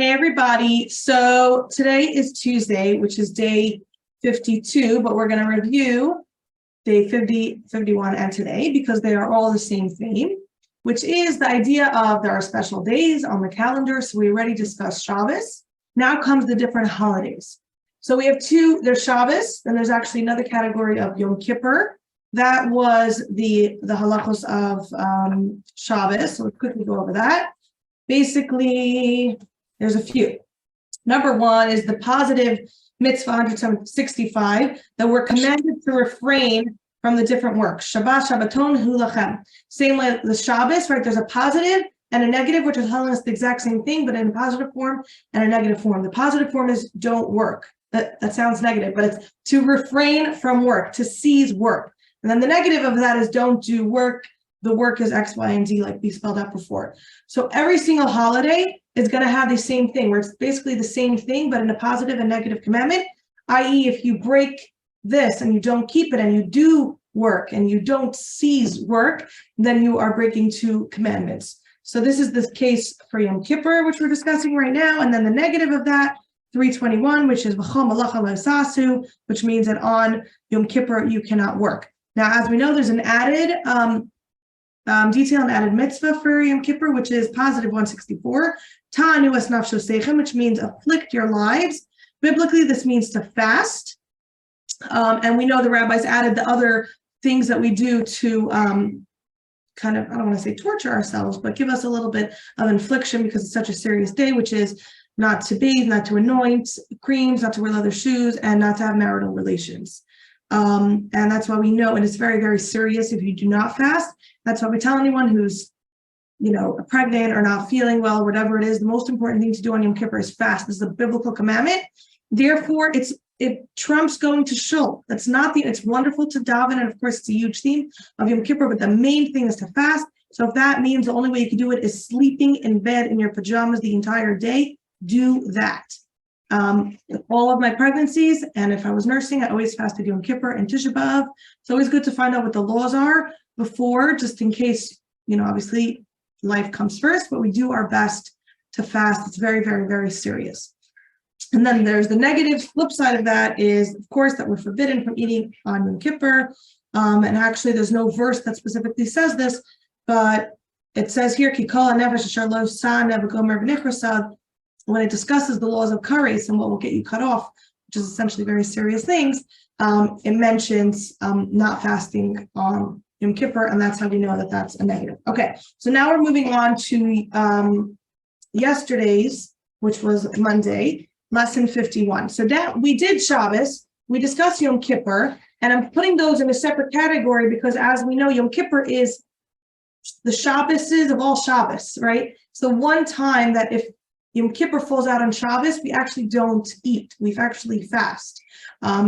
Hey everybody, so today is Tuesday, which is day 52, but we're going to review day 50, 51, and today because they are all the same theme, which is the idea of there are special days on the calendar. So we already discussed Shabbos. Now comes the different holidays. So we have two, there's Shabbos, and there's actually another category of Yom Kippur. That was the halachos of Shabbos. So we'll quickly go over that. Basically, there's a few. Number one is the positive Mitzvah 165, that we're commanded to refrain from the different works. Shabbat, Shabbaton, Hu Lachem. Same like the Shabbos, right? There's a positive and a negative, which is telling us the exact same thing, but in a positive form and a negative form. The positive form is don't work. That sounds negative, but it's to refrain from work, to cease work. And then the negative of that is don't do work. The work is X, Y, and Z, like we spelled out before. So every single holiday is going to have the same thing, where it's basically the same thing, but in a positive and negative commandment, i.e. if you break this and you don't keep it and you do work and you don't cease work, then you are breaking two commandments. So this is the case for Yom Kippur, which we're discussing right now. And then the negative of that, 321, which is V'chol malacha lo sasu, which means that on Yom Kippur, you cannot work. Now, as we know, there's an added detail and added mitzvah for Yom Kippur, which is positive 164, ta'anu es nafsho seichem, which means afflict your lives. Biblically, this means to fast. And we know the rabbis added the other things that we do to kind of, I don't want to say torture ourselves, but give us a little bit of infliction because it's such a serious day, which is not to bathe, not to anoint creams, not to wear leather shoes, and not to have marital relations. And that's why we know, and it's very, very serious if you do not fast. That's why we tell anyone who's, pregnant or not feeling well, whatever it is, the most important thing to do on Yom Kippur is fast. This is a biblical commandment. Therefore, it trumps going to shul. That's not it's wonderful to daven, and of course, it's a huge theme of Yom Kippur, but the main thing is to fast. So if that means the only way you can do it is sleeping in bed in your pajamas the entire day, do that. All of my pregnancies, and if I was nursing, I always fasted Yom Kippur and Tisha B'Av. It's always good to find out what the laws are before, just in case, obviously life comes first, but we do our best to fast. It's very, very, very serious. And then there's the negative flip side of that is, of course, that we're forbidden from eating on Yom Kippur. And actually, there's no verse that specifically says this, but it says here, Ki kol hanefesh asher lo sa nevagomer v'nichrasad, when it discusses the laws of kares and what will get you cut off, which is essentially very serious things, it mentions not fasting on Yom Kippur, and that's how we know that that's a negative. Okay, so now we're moving on to yesterday's, which was Monday, lesson 51. So that we did Shabbos, we discussed Yom Kippur, and I'm putting those in a separate category because, as we know, Yom Kippur is the Shabboses of all Shabbos, right? It's the one time that if Yom Kippur falls out on Shabbos, we actually don't eat. We actually fast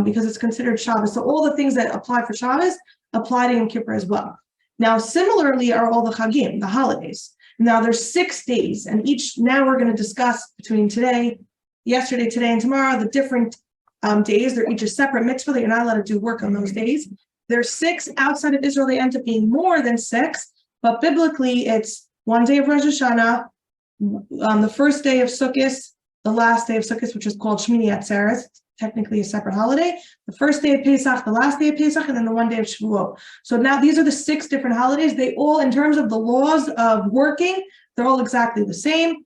because it's considered Shabbos. So all the things that apply for Shabbos apply to Yom Kippur as well. Now, similarly are all the Chagim, the holidays. Now, there's 6 days, and now we're going to discuss between yesterday, today, and tomorrow, the different days. They're each a separate mitzvah that you're not allowed to do work on those days. There's 6 outside of Israel. They end up being more than 6, but biblically, it's one day of Rosh Hashanah, the first day of Sukkot, the last day of Sukkot, which is called Shmini Atzeres, technically a separate holiday, the first day of Pesach, the last day of Pesach, and then the one day of Shavuot. So now these are the 6 different holidays. They all, in terms of the laws of working, they're all exactly the same.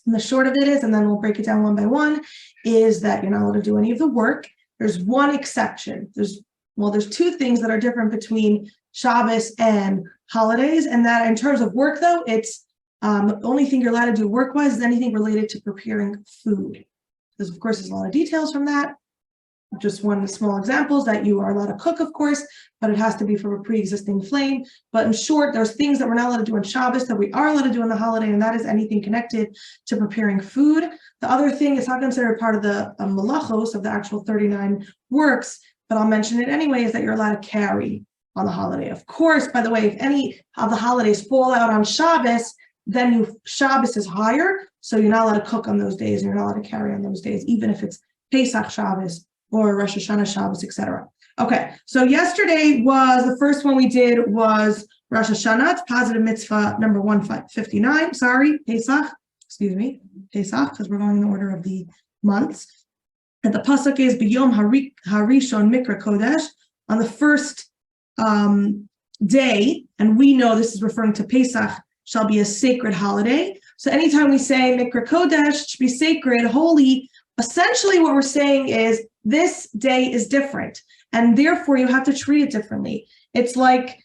And the short of it is, and then we'll break it down one by one, is that you're not allowed to do any of the work. There's one exception. There's 2 things that are different between Shabbos and holidays, and that in terms of work, though, it's the only thing you're allowed to do work-wise is anything related to preparing food. Because, of course, there's a lot of details from that. Just one of the small examples that you are allowed to cook, of course, but it has to be from a pre-existing flame. But in short, there's things that we're not allowed to do on Shabbos that we are allowed to do on the holiday, and that is anything connected to preparing food. The other thing is not considered part of the malachos of the actual 39 works, but I'll mention it anyway, is that you're allowed to carry on the holiday. Of course, by the way, if any of the holidays fall out on Shabbos, then Shabbos is higher, so you're not allowed to cook on those days, and you're not allowed to carry on those days, even if it's Pesach Shabbos or Rosh Hashanah Shabbos, etc. Okay, so yesterday the first one we did was Rosh Hashanah. It's positive mitzvah number 159, Pesach. Pesach, because we're going in order of the months. And the pasuk is B'yom Harishon Mikra Kodesh, on the first day, and we know this is referring to Pesach, shall be a sacred holiday. So anytime we say Mikra Kodesh, should be sacred, holy, essentially what we're saying is this day is different, and therefore you have to treat it differently. It's like,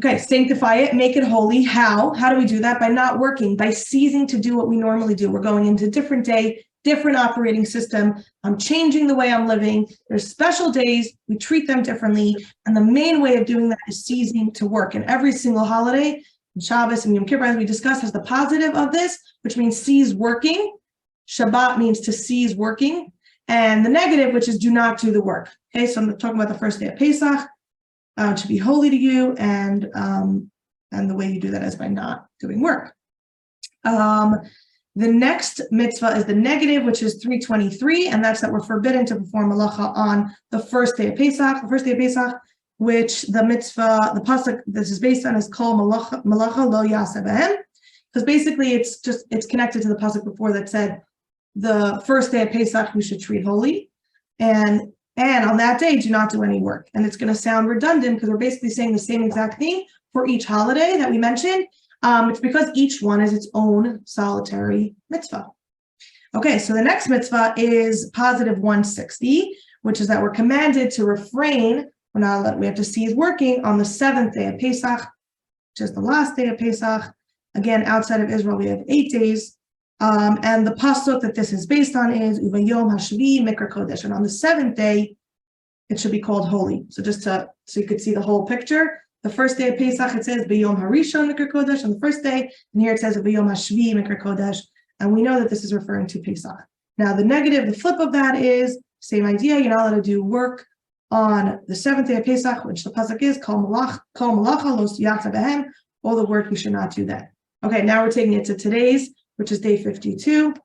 okay, sanctify it, make it holy. How? How do we do that? By not working, by ceasing to do what we normally do. We're going into a different day, different operating system. I'm changing the way I'm living. There's special days, we treat them differently. And the main way of doing that is ceasing to work. And every single holiday, Shabbos and Yom Kippur, as we discussed, has the positive of this, which means cease working. Shabbat means to cease working. And the negative, which is do not do the work. Okay, so I'm talking about the first day of Pesach. To be holy to you, and the way you do that is by not doing work. The next mitzvah is the negative, which is 323, and that's that we're forbidden to perform malacha on the first day of Pesach. The first day of Pesach, which the mitzvah, the pasuk this is based on, is called malacha lo yaseh behem, because basically it's connected to the pasuk before that said the first day of Pesach we should treat holy, and on that day do not do any work. And it's going to sound redundant because we're basically saying the same exact thing for each holiday that we mentioned. It's because each one is its own solitary mitzvah. Okay, so the next mitzvah is positive 160, which is that we're commanded to refrain. We have to cease working on the seventh day of Pesach, which is the last day of Pesach. Again, outside of Israel, we have 8 days. And the pasuk that this is based on is Uvayom Hashvi Mikra Kodesh. And on the seventh day, it should be called holy. So so you could see the whole picture. The first day of Pesach, it says B'yom Harishon Mikra Kodesh on the first day, and here it says B'yom Hashvi Mikra Kodesh, and we know that this is referring to Pesach. Now, the negative, the flip of that is same idea. You're not allowed to do work on the seventh day of Pesach, which the pasuk is Kol Malacha Lo Yatsa Behem. All the work, you should not do that. Okay, now we're taking it to today's, which is day 52,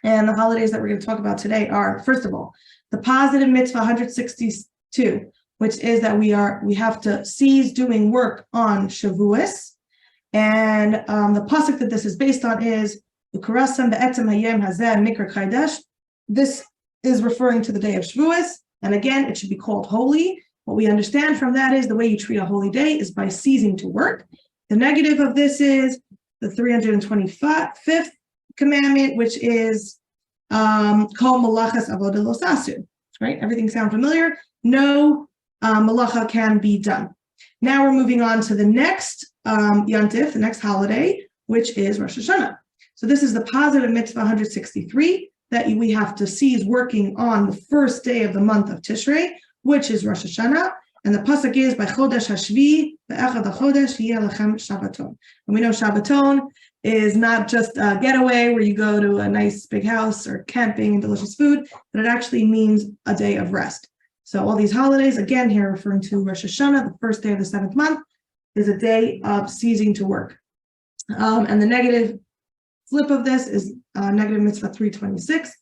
and the holidays that we're going to talk about today are, first of all, the positive mitzvah 162. Which is that we have to cease doing work on Shavuos, and the pasuk that this is based on is Ukarasam be'etzem hayom hazeh mikra kodesh. This is referring to the day of Shavuos, and again, it should be called holy. What we understand from that is the way you treat a holy day is by ceasing to work. The negative of this is the 325th commandment, which is kol malachas avodah lo sasu. Right? Everything sound familiar? No. Malacha can be done. Now we're moving on to the next Yantif, the next holiday, which is Rosh Hashanah. So this is the positive mitzvah 163, that we have to cease working on the first day of the month of Tishrei, which is Rosh Hashanah. And the pasuk is by Chodesh Hashvi ve'echad hachodesh yeh lechem Shabbaton. And we know Shabbaton is not just a getaway where you go to a nice big house or camping and delicious food, but it actually means a day of rest. So all these holidays, again, here referring to Rosh Hashanah, the first day of the 7th month, is a day of ceasing to work. And the negative flip of this is negative mitzvah 326, which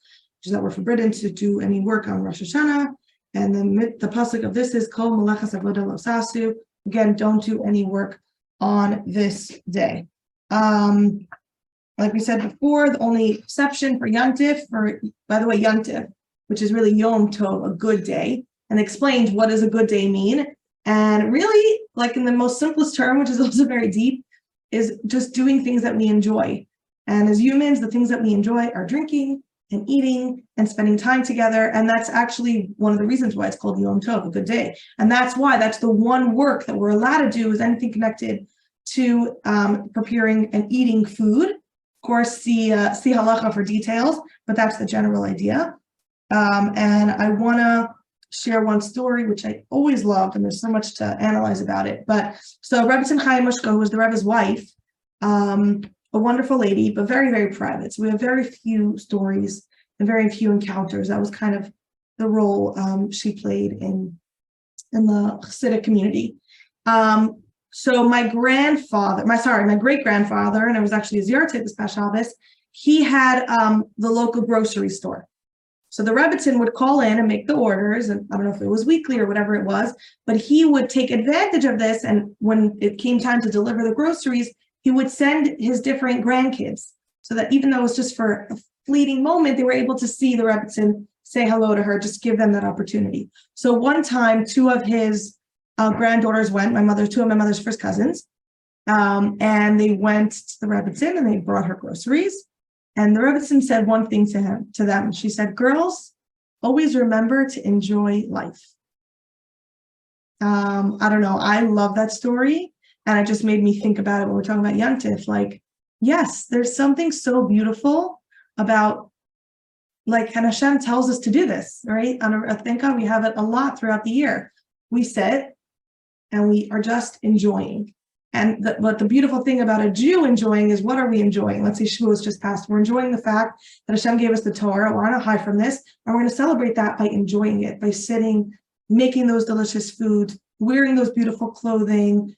is that we're forbidden to do any work on Rosh Hashanah. And the pasuk of this is Kol Malachas Avodah Lo Sasu. Again, don't do any work on this day. Like we said before, the only exception for Yantif, by the way, Yantif, which is really Yom Tov, a good day, and explained what does a good day mean. And really, like in the most simplest term, which is also very deep, is just doing things that we enjoy. And as humans, the things that we enjoy are drinking and eating and spending time together. And that's actually one of the reasons why it's called Yom Tov, a good day. And that's the one work that we're allowed to do, is anything connected to preparing and eating food. Of course, see halacha for details, but that's the general idea. And I want to share one story, which I always loved, and there's so much to analyze about it. But so Rebbetzin Chaim Mushko, who was the Rebbe's wife, a wonderful lady, but very, very private. So we have very few stories and very few encounters. That was kind of the role she played in the Hasidic community. So my great-grandfather, and it was actually a ziyarah this past Shabbos, he had the local grocery store. So the Rebbetzin would call in and make the orders, and I don't know if it was weekly or whatever it was, but he would take advantage of this, and when it came time to deliver the groceries, he would send his different grandkids. so that even though it was just for a fleeting moment, they were able to see the Rebbetzin, say hello to her, just give them that opportunity. So one time, two of his granddaughters went, two of my mother's first cousins, and they went to the Rebbetzin and they brought her groceries. And the Rebbetzin said one thing to them. She said, "Girls, always remember to enjoy life." I don't know. I love that story. And it just made me think about it when we're talking about Yantif. Like, yes, there's something so beautiful about, like, and Hashem tells us to do this, right? Thank God we have it a lot throughout the year. We sit and we are just enjoying. And what the beautiful thing about a Jew enjoying is, what are we enjoying? Let's say Shavuos just passed. We're enjoying the fact that Hashem gave us the Torah. We're on a high from this. And we're going to celebrate that by enjoying it, by sitting, making those delicious foods, wearing those beautiful clothing,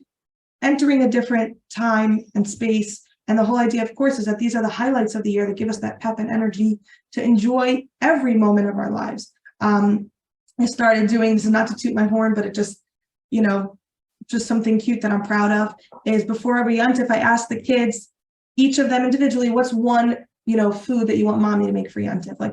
entering a different time and space. And the whole idea, of course, is that these are the highlights of the year that give us that pep and energy to enjoy every moment of our lives. I started doing this, not to toot my horn, but it just, just something cute that I'm proud of, is before every Yantif, I ask the kids, each of them individually, what's one, food that you want mommy to make for Yantif? Like,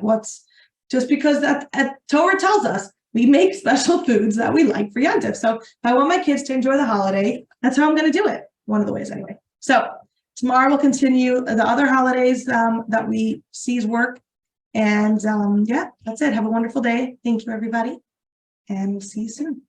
just because that Torah tells us we make special foods that we like for Yantif. So if I want my kids to enjoy the holiday, that's how I'm going to do it. One of the ways anyway. So tomorrow we'll continue the other holidays that we see's work. And yeah, that's it. Have a wonderful day. Thank you, everybody. And we'll see you soon.